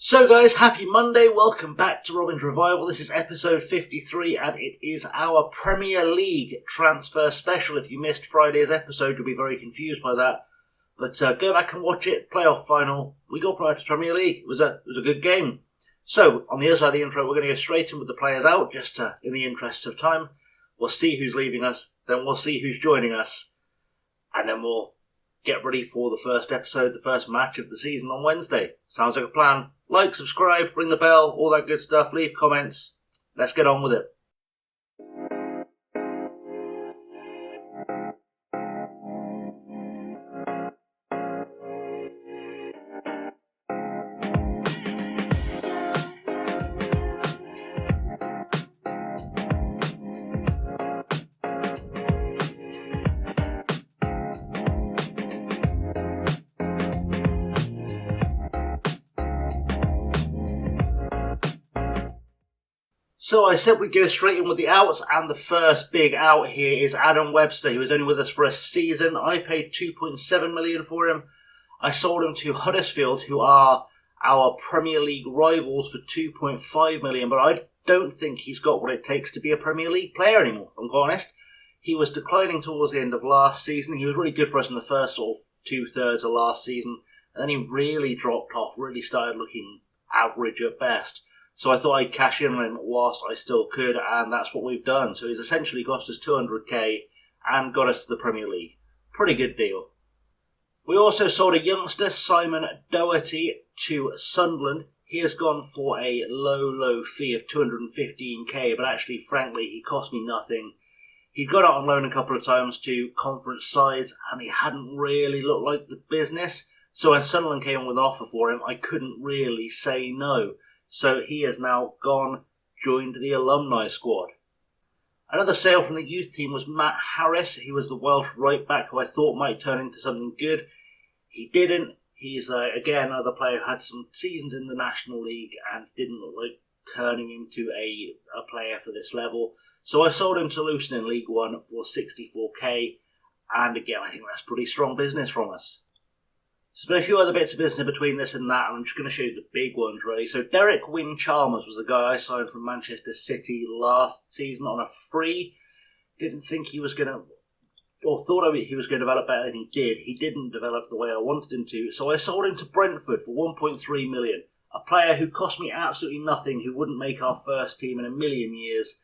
So guys, happy Monday, welcome back to Robin's Revival. This is episode 53 and it is our Premier League transfer special. If you missed Friday's episode, you'll be very confused by that. But go back and watch it, playoff final. We got promoted to Premier League. It was a good game. So, on the other side of the intro, we're going to go straight in with the players out, just in the interests of time. We'll see who's leaving us, then we'll see who's joining us, and then we'll get ready for the first episode, the first match of the season on Wednesday. Sounds like a plan. Like, subscribe, ring the bell, all that good stuff. Leave comments. Let's get on with it. So I said we'd go straight in with the outs, and the first big out here is Adam Webster. He was only with us for a season. I paid $2.7 million for him. I sold him to Huddersfield, who are our Premier League rivals, for $2.5 million, but I don't think he's got what it takes to be a Premier League player anymore, if I'm quite honest. He was declining towards the end of last season. He was really good for us in the first sort of two-thirds of last season, and then he really dropped off, really started looking average at best. So I thought I'd cash in on him whilst I still could, and that's what we've done. So he's essentially cost us $200k and got us to the Premier League. Pretty good deal. We also sold a youngster, Simon Doherty, to Sunderland. He has gone for a low fee of $215k, but actually, frankly, he cost me nothing. He'd got out on loan a couple of times to conference sides, and he hadn't really looked like the business. So when Sunderland came on with an offer for him, I couldn't really say no. So he has now joined the alumni squad. Another sale from the youth team was Matt Harris. He was the Welsh right back who I thought might turn into something good. He didn't. He's, again, another player who had some seasons in the National League and didn't look like turning into a player for this level. So I sold him to Luton in League One for $64k. And again, I think that's pretty strong business from us. So there's been a few other bits of business between this and that, and I'm just going to show you the big ones, really. So Derek Wynne-Chalmers was the guy I signed from Manchester City last season on a free. Didn't think he was going to, or thought he was going to develop better than he did. He didn't develop the way I wanted him to, so I sold him to Brentford for $1.3 million. A player who cost me absolutely nothing, who wouldn't make our first team in a million years,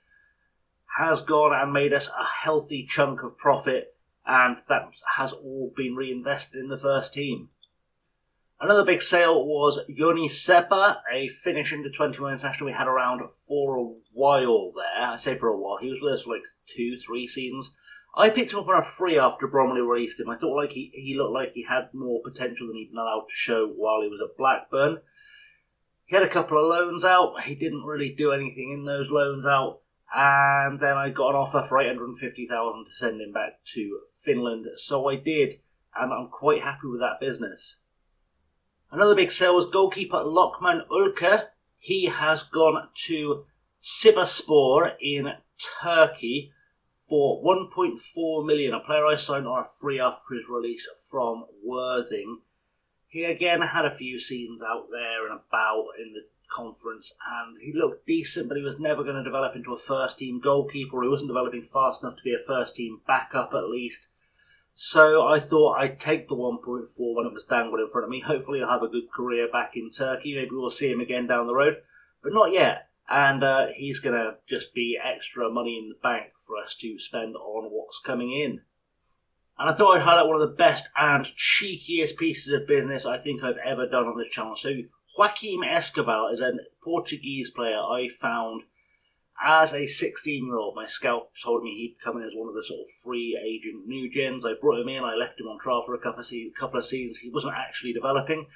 has gone and made us a healthy chunk of profit, and that has all been reinvested in the first team. Another big sale was Joni Seppa, a Finnish under-21 international we had around for a while there. I say for a while. He was with us for like 2-3 seasons. I picked him up on a free after Bromley released him. I thought like he looked like he had more potential than he'd been allowed to show while he was at Blackburn. He had a couple of loans out. He didn't really do anything in those loans out. And then I got an offer for $850,000 to send him back to Finland. So I did, and I'm quite happy with that business. Another big sale was goalkeeper Lokman Ulker. He has gone to Sivasspor in Turkey for $1.4 million. A player I signed on a free after his release from Worthing. He again had a few seasons out there and about in the conference, and he looked decent, but he was never going to develop into a first team goalkeeper. He wasn't developing fast enough to be a first team backup at least. So I thought I'd take the 1.4 when it was dangled in front of me. Hopefully he'll have a good career back in Turkey. Maybe we'll see him again down the road, but not yet. And he's going to just be extra money in the bank for us to spend on what's coming in. And I thought I'd highlight one of the best and cheekiest pieces of business I think I've ever done on this channel. So Joaquim Escobar is a Portuguese player I found as a 16-year-old. My scout told me he'd come in as one of the sort of free agent new gens. I brought him in, I left him on trial for a couple of seasons. He wasn't actually developing.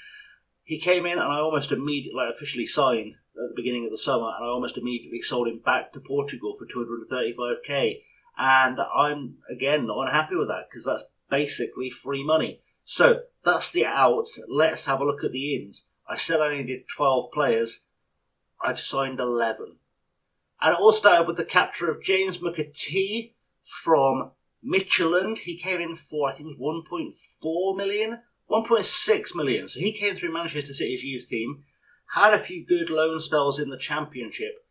He came in and I almost immediately, officially signed at the beginning of the summer, and I almost immediately sold him back to Portugal for $235k. And I'm, again, not unhappy with that, because that's basically free money. So, that's the outs. Let's have a look at the ins. I said I needed 12 players. I've signed 11. And it all started with the capture of James McAtee from Midtjylland. He came in for, I think, 1.4 million, 1.6 million. So he came through Manchester City's youth team, had a few good loan spells in the Championship.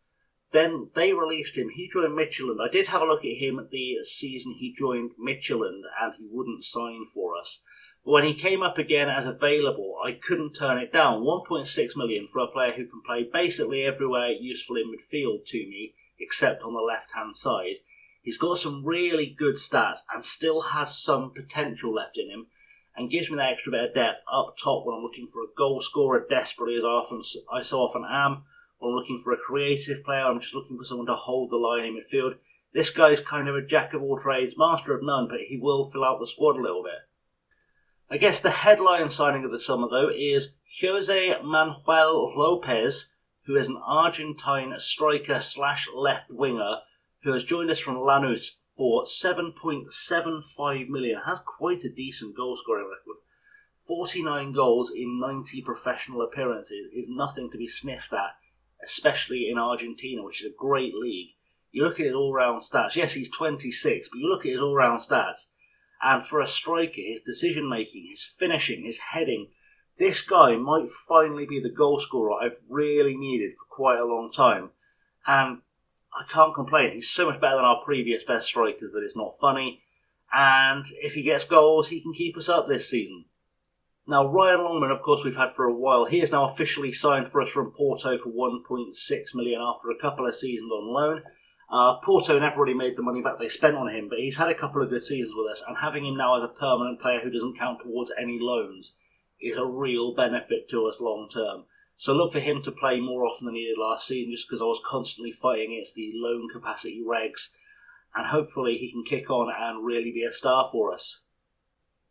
Then they released him. He joined Midtjylland. I did have a look at him the season he joined Midtjylland, and he wouldn't sign for us. But when he came up again as available, I couldn't turn it down. 1.6 million for a player who can play basically everywhere useful in midfield to me, except on the left-hand side. He's got some really good stats and still has some potential left in him, and gives me that extra bit of depth up top when I'm looking for a goal scorer desperately, as I so often am. When I'm looking for a creative player, I'm just looking for someone to hold the line in midfield. This guy's kind of a jack of all trades, master of none, but he will fill out the squad a little bit. I guess the headline signing of the summer, though, is Jose Manuel Lopez, who is an Argentine striker / left winger who has joined us from Lanús for 7.75 million. Has quite a decent goal scoring record. 49 goals in 90 professional appearances is nothing to be sniffed at, especially in Argentina, which is a great league. You look at his all-round stats. Yes, he's 26, but you look at his all-round stats, and for a striker, his decision-making, his finishing, his heading, this guy might finally be the goal scorer I've really needed for quite a long time. And I can't complain. He's so much better than our previous best strikers that it's not funny. And if he gets goals, he can keep us up this season. Now, Ryan Longman, of course, we've had for a while. He is now officially signed for us from Porto for 1.6 million after a couple of seasons on loan. Porto never really made the money back they spent on him, but he's had a couple of good seasons with us, and having him now as a permanent player who doesn't count towards any loans is a real benefit to us long term. So look for him to play more often than he did last season, just because I was constantly fighting against the loan capacity regs, and hopefully he can kick on and really be a star for us.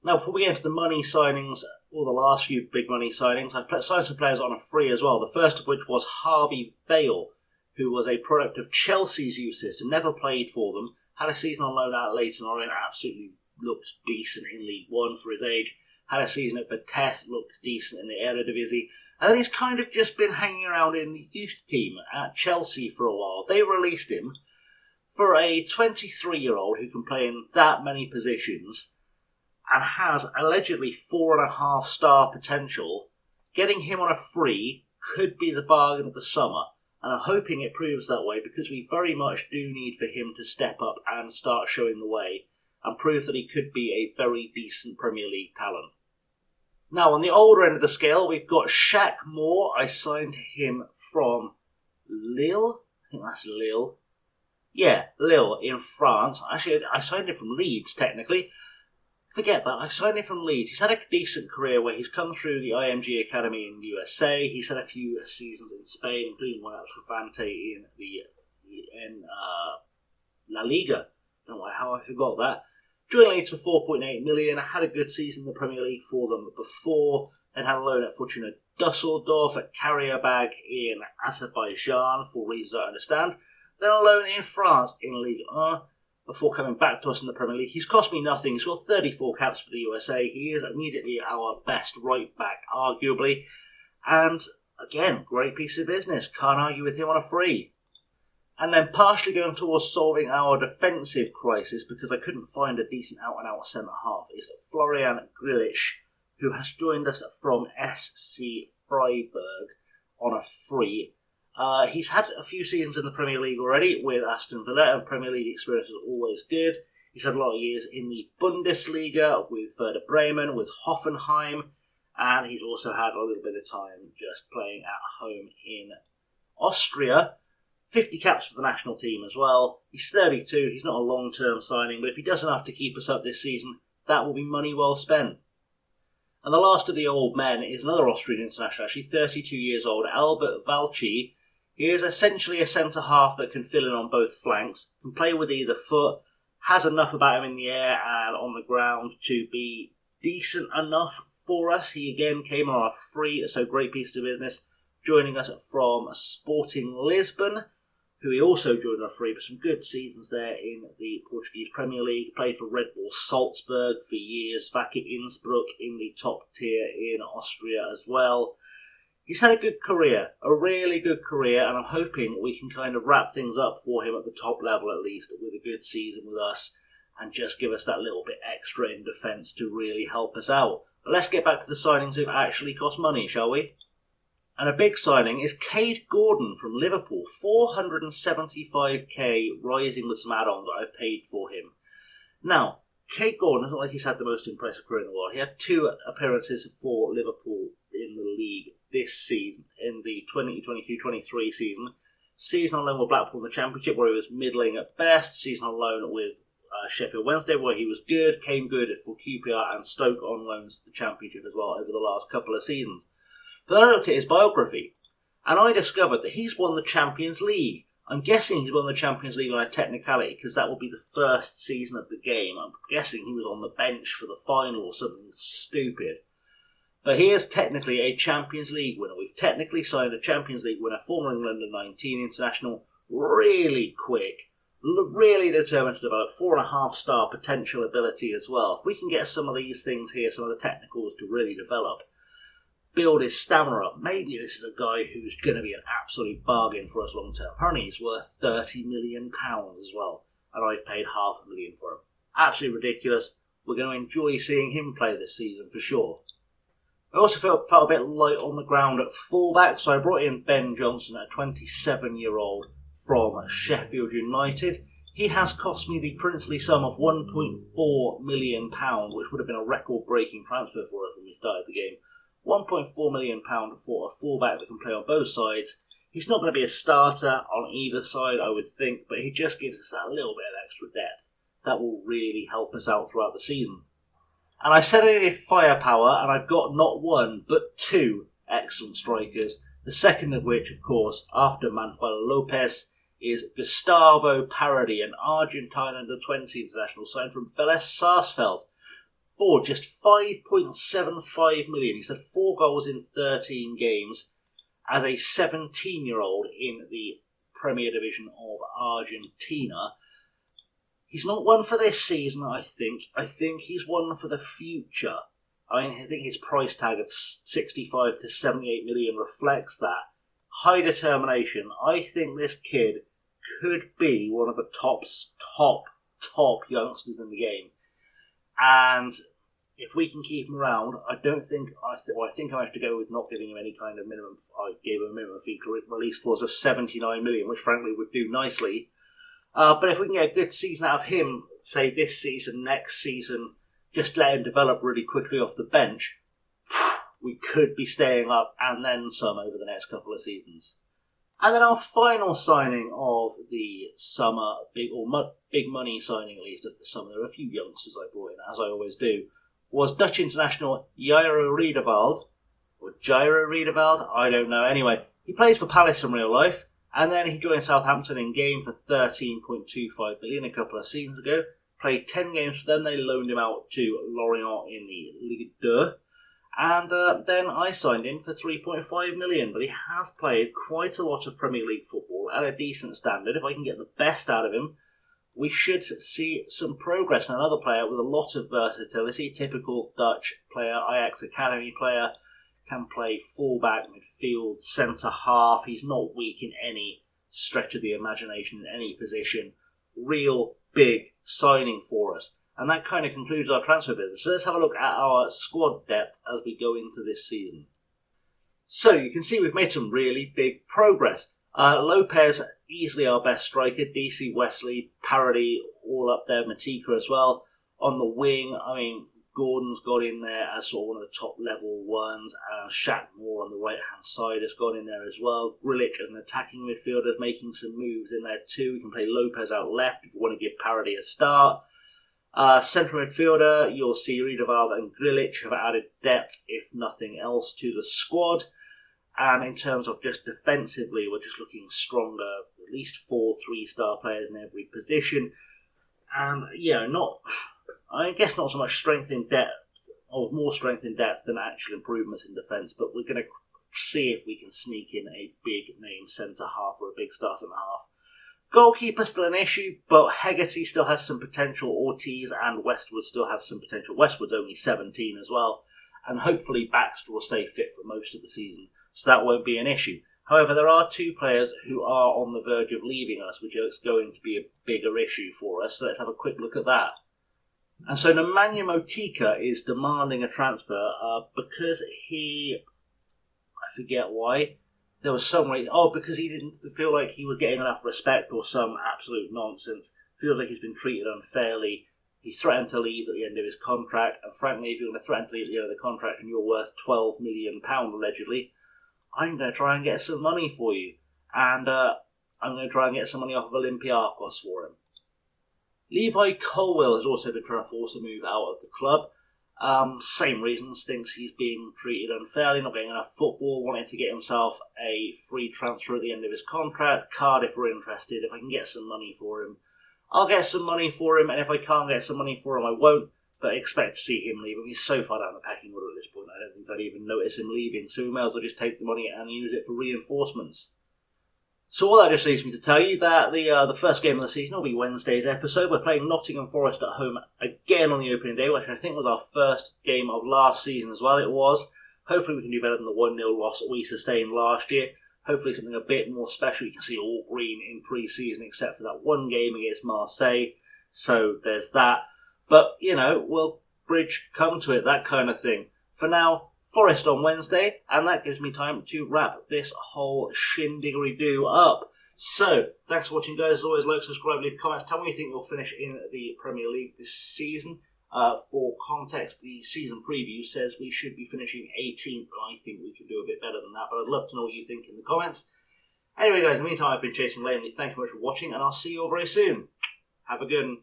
Now, before we get into the money signings, or the last few big money signings, I've signed some players on a free as well, the first of which was Harvey Vale, who was a product of Chelsea's youth system, never played for them, had a season on loan at Leyton Orient, absolutely looked decent in League One for his age, had a season at Vitesse, looked decent in the Eredivisie, and then he's kind of just been hanging around in the youth team at Chelsea for a while. They released him for a 23-year-old who can play in that many positions and has allegedly 4.5-star potential. Getting him on a free could be the bargain of the summer, and I'm hoping it proves that way because we very much do need for him to step up and start showing the way and prove that he could be a very decent Premier League talent. Now, on the older end of the scale, we've got Shaq Moore. I signed him from Lille. I think that's Lille. Yeah, Lille in France. Actually, I signed him from Leeds, technically. Forget that, I signed him from Leeds. He's had a decent career where he's come through the IMG Academy in the USA. He's had a few seasons in Spain, including one at Levante in La Liga. I don't know how I forgot that. Joined Leeds for 4.8 million. I had a good season in the Premier League for them before. Then had a loan at Fortuna Dusseldorf, at Karabag in Azerbaijan, for reasons I understand. Then a loan in France in Ligue 1. Before coming back to us in the Premier League. He's cost me nothing. He's got 34 caps for the USA. He is immediately our best right back, arguably. And, again, great piece of business. Can't argue with him on a free. And then partially going towards solving our defensive crisis, because I couldn't find a decent out-and-out centre-half, is Florian Grilic, who has joined us from SC Freiburg on a free. He's had a few seasons in the Premier League already with Aston Villa, and Premier League experience is always good. He's had a lot of years in the Bundesliga with Werder Bremen, with Hoffenheim, and he's also had a little bit of time just playing at home in Austria. 50 caps for the national team as well. He's 32, he's not a long-term signing, but if he does enough to keep us up this season, that will be money well spent. And the last of the old men is another Austrian international, actually 32 years old, Albert Valci. He is essentially a centre-half that can fill in on both flanks, can play with either foot, has enough about him in the air and on the ground to be decent enough for us. He again came on a free, so great piece of business, joining us from Sporting Lisbon, who he also joined on a free, but some good seasons there in the Portuguese Premier League. Played for Red Bull Salzburg for years, back at Innsbruck in the top tier in Austria as well. He's had a good career, a really good career, and I'm hoping we can kind of wrap things up for him at the top level at least with a good season with us and just give us that little bit extra in defence to really help us out. But let's get back to the signings who've actually cost money, shall we? And a big signing is Cade Gordon from Liverpool, 475k, rising with some add-ons that I've paid for him. Now, Cade Gordon, it's not like he's had the most impressive career in the world. He had 2 appearances for Liverpool in the league this season, in the 2022-23 season. Season on loan with Blackpool in the Championship, where he was middling at best. Season on loan with Sheffield Wednesday, where he was good, came good for QPR, and Stoke on loans to the Championship as well over the last couple of seasons. But then I looked at his biography, and I discovered that he's won the Champions League. I'm guessing he's won the Champions League on a technicality, because that will be the first season of the game. I'm guessing he was on the bench for the final or something stupid. But he is technically a Champions League winner. We've technically signed a Champions League winner, former England under-19 international, really quick, really determined to develop, 4.5-star potential ability as well. If we can get some of these things here, some of the technicals to really develop, build his stamina up, maybe this is a guy who's going to be an absolute bargain for us long term. Apparently he's worth £30 million as well, and I've paid £500,000 for him. Absolutely ridiculous. We're going to enjoy seeing him play this season for sure. I also felt a bit light on the ground at fullback, so I brought in Ben Johnson, a 27-year-old from Sheffield United. He has cost me the princely sum of £1.4 million, which would have been a record-breaking transfer for us when we started the game. £1.4 million for a fullback that can play on both sides. He's not going to be a starter on either side, I would think, but he just gives us that little bit of extra depth. That will really help us out throughout the season. And I said I needed firepower, and I've got not one, but 2 excellent strikers. The second of which, of course, after Manuel Lopez, is Gustavo Parodi, an Argentine under-20 international signed from Vélez Sarsfield, for just $5.75 million. He's had 4 goals in 13 games as a 17-year-old in the Premier Division of Argentina. He's not one for this season, I think. I think he's one for the future. I think his price tag of 65 to 78 million reflects that. High determination. I think this kid could be one of the top youngsters in the game. And if we can keep him around, I think I have to go with not giving him any kind of minimum. I gave him a minimum fee release clause of 79 million, which frankly would do nicely. But if we can get a good season out of him, say this season, next season, just let him develop really quickly off the bench, we could be staying up and then some over the next couple of seasons. And then our final signing of the summer, big money signing at least of the summer, there are a few youngsters I brought in, as I always do, was Dutch international Jairo Riedewald, or Jairo Riedewald, I don't know. Anyway, he plays for Palace in real life, and then he joined Southampton in game for 13.25 million a couple of seasons ago. Played 10 games for them. They loaned him out to Lorient in the Ligue 2. And then I signed him for 3.5 million. But he has played quite a lot of Premier League football at a decent standard. If I can get the best out of him, we should see some progress. And another player with a lot of versatility, typical Dutch player, Ajax Academy player, can play fullback, midfield, centre-half. He's not weak in any stretch of the imagination, in any position. Real big signing for us. And that kind of concludes our transfer business. So let's have a look at our squad depth as we go into this season. So you can see we've made some really big progress. Lopez, easily our best striker. DC, Wesley, Parody, all up there. Matika as well. On the wing, Gordon's got in there as sort of one of the top level ones. Shaq Moore on the right hand side has gone in there as well. Grilic as an attacking midfielder is making some moves in there too. We can play Lopez out left if we want to give Parody a start. Central midfielder, you'll see Riedewald and Grilic have added depth, if nothing else, to the squad. And in terms of just defensively, we're just looking stronger. At least 4 3-star players in every position. And I guess not so much strength in depth, or more strength in depth than actual improvements in defence, but we're going to see if we can sneak in a big name centre-half or a big star centre-half. Goalkeeper still an issue, but Hegarty still has some potential. Ortiz and Westwood still have some potential. Westwood's only 17 as well, and hopefully Baxter will stay fit for most of the season, so that won't be an issue. However, there are 2 players who are on the verge of leaving us, which is going to be a bigger issue for us, so let's have a quick look at that. And so Nemanja Motika is demanding a transfer because he forget why. There was some reason. Oh, because he didn't feel like he was getting enough respect or some absolute nonsense. Feels like he's been treated unfairly. He threatened to leave at the end of his contract, and frankly, if you're going to threaten to leave at the end of the contract and you're worth £12 million allegedly, I'm going to try and get some money for you. And I'm going to try and get some money off of Olympiacos for him. Levi Colwill has also been trying to force a move out of the club. Same reasons, thinks he's being treated unfairly, not getting enough football, wanting to get himself a free transfer at the end of his contract. Cardiff are interested. If I can get some money for him, I'll get some money for him, and if I can't get some money for him, I won't, but expect to see him leave. He's so far down the pecking order at this point, I don't think I'd even notice him leaving, so we may as well just take the money and use it for reinforcements. So all that just leaves me to tell you that the first game of the season will be Wednesday's episode. We're playing Nottingham Forest at home again on the opening day, which I think was our first game of last season as well. It was. Hopefully we can do better than the 1-0 loss that we sustained last year. Hopefully something a bit more special. You can see all green in pre-season except for that one game against Marseille. So there's that. But, you know, will bridge come to it, that kind of thing. For now, Forest on Wednesday, and that gives me time to wrap this whole shindiggery-doo up. So, thanks for watching, guys. As always, like, subscribe, leave comments. Tell me what you think we'll finish in the Premier League this season. For context, the season preview says we should be finishing 18th, but I think we could do a bit better than that. But I'd love to know what you think in the comments. Anyway, guys, in the meantime, I've been Chasing Laney. Thank you very much for watching, and I'll see you all very soon. Have a good one.